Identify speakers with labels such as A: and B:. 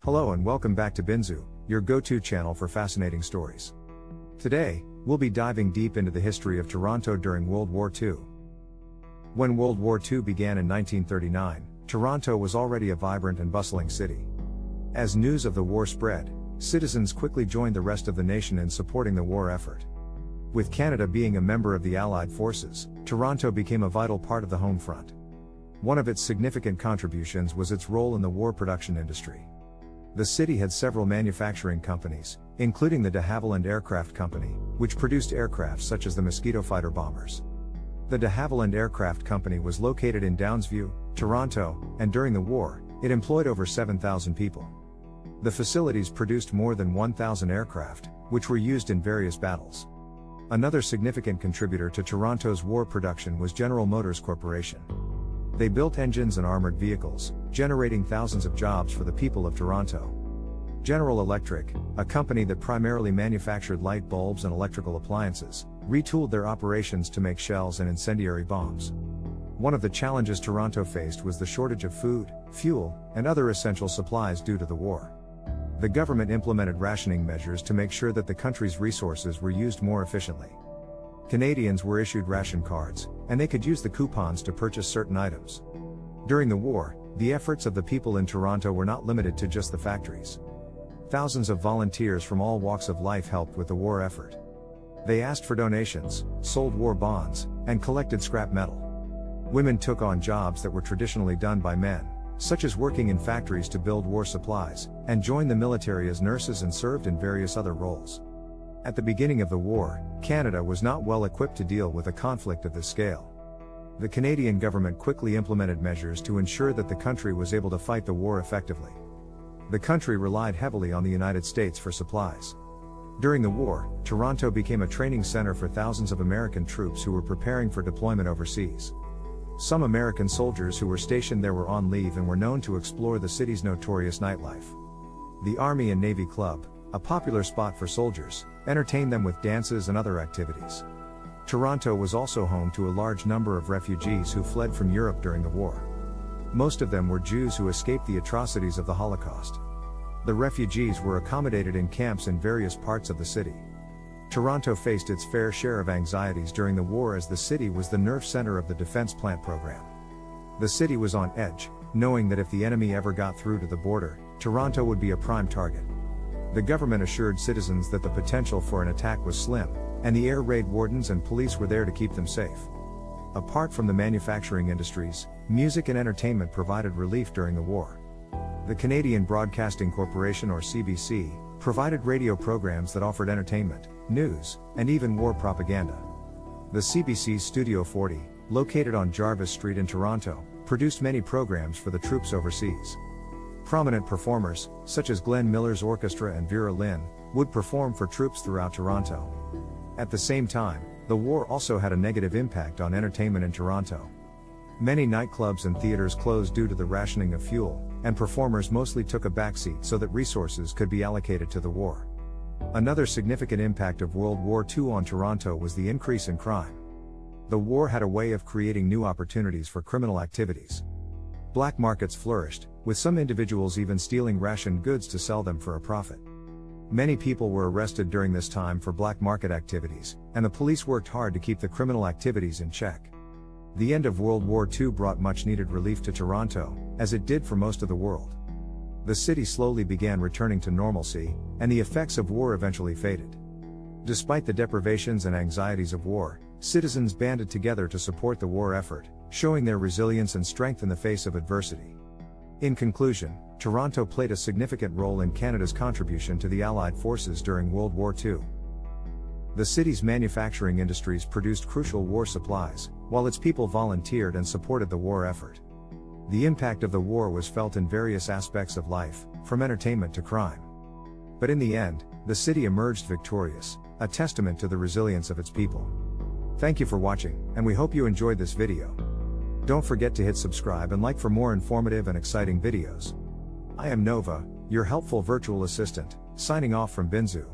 A: Hello and welcome back to Binzu, your go-to channel for fascinating stories. Today, we'll be diving deep into the history of Toronto during World War II. When World War II began in 1939, Toronto was already a vibrant and bustling city. As news of the war spread, citizens quickly joined the rest of the nation in supporting the war effort. With Canada being a member of the Allied forces, Toronto became a vital part of the home front. One of its significant contributions was its role in the war production industry. The city had several manufacturing companies, including the de Havilland Aircraft Company, which produced aircraft such as the Mosquito fighter bombers. The de Havilland Aircraft Company was located in Downsview, Toronto, and during the war, it employed over 7,000 people. The facilities produced more than 1,000 aircraft, which were used in various battles. Another significant contributor to Toronto's war production was General Motors Corporation. They built engines and armored vehicles, generating thousands of jobs for the people of Toronto. General Electric, a company that primarily manufactured light bulbs and electrical appliances, retooled their operations to make shells and incendiary bombs. One of the challenges Toronto faced was the shortage of food, fuel, and other essential supplies due to the war. The government implemented rationing measures to make sure that the country's resources were used more efficiently. Canadians were issued ration cards, and they could use the coupons to purchase certain items. During the war, the efforts of the people in Toronto were not limited to just the factories. Thousands of volunteers from all walks of life helped with the war effort. They asked for donations, sold war bonds, and collected scrap metal. Women took on jobs that were traditionally done by men, such as working in factories to build war supplies, and joined the military as nurses and served in various other roles. At the beginning of the war, Canada was not well equipped to deal with a conflict of this scale. The Canadian government quickly implemented measures to ensure that the country was able to fight the war effectively. The country relied heavily on the United States for supplies. During the war, Toronto became a training center for thousands of American troops who were preparing for deployment overseas. Some American soldiers who were stationed there were on leave and were known to explore the city's notorious nightlife. The Army and Navy Club, a popular spot for soldiers, entertained them with dances and other activities. Toronto was also home to a large number of refugees who fled from Europe during the war. Most of them were Jews who escaped the atrocities of the Holocaust. The refugees were accommodated in camps in various parts of the city. Toronto faced its fair share of anxieties during the war as the city was the nerve center of the defense plant program. The city was on edge, knowing that if the enemy ever got through to the border, Toronto would be a prime target. The government assured citizens that the potential for an attack was slim, and the air raid wardens and police were there to keep them safe. Apart from the manufacturing industries, music and entertainment provided relief during the war. The Canadian Broadcasting Corporation, or CBC, provided radio programs that offered entertainment, news, and even war propaganda. The CBC's Studio 40, located on Jarvis Street in Toronto, produced many programs for the troops overseas. Prominent performers, such as Glenn Miller's orchestra and Vera Lynn, would perform for troops throughout Toronto. At the same time, the war also had a negative impact on entertainment in Toronto. Many nightclubs and theaters closed due to the rationing of fuel, and performers mostly took a backseat so that resources could be allocated to the war. Another significant impact of World War II on Toronto was the increase in crime. The war had a way of creating new opportunities for criminal activities. Black markets flourished, with some individuals even stealing rationed goods to sell them for a profit. Many people were arrested during this time for black market activities, and the police worked hard to keep the criminal activities in check. The end of World War II brought much needed relief to Toronto, as it did for most of the world. The city slowly began returning to normalcy, and the effects of war eventually faded. Despite the deprivations and anxieties of war, citizens banded together to support the war effort, showing their resilience and strength in the face of adversity. In conclusion, Toronto played a significant role in Canada's contribution to the Allied forces during World War II. The city's manufacturing industries produced crucial war supplies, while its people volunteered and supported the war effort. The impact of the war was felt in various aspects of life, from entertainment to crime. But in the end, the city emerged victorious, a testament to the resilience of its people. Thank you for watching, and we hope you enjoyed this video. Don't forget to hit subscribe and like for more informative and exciting videos. I am Nova, your helpful virtual assistant, signing off from Binzu.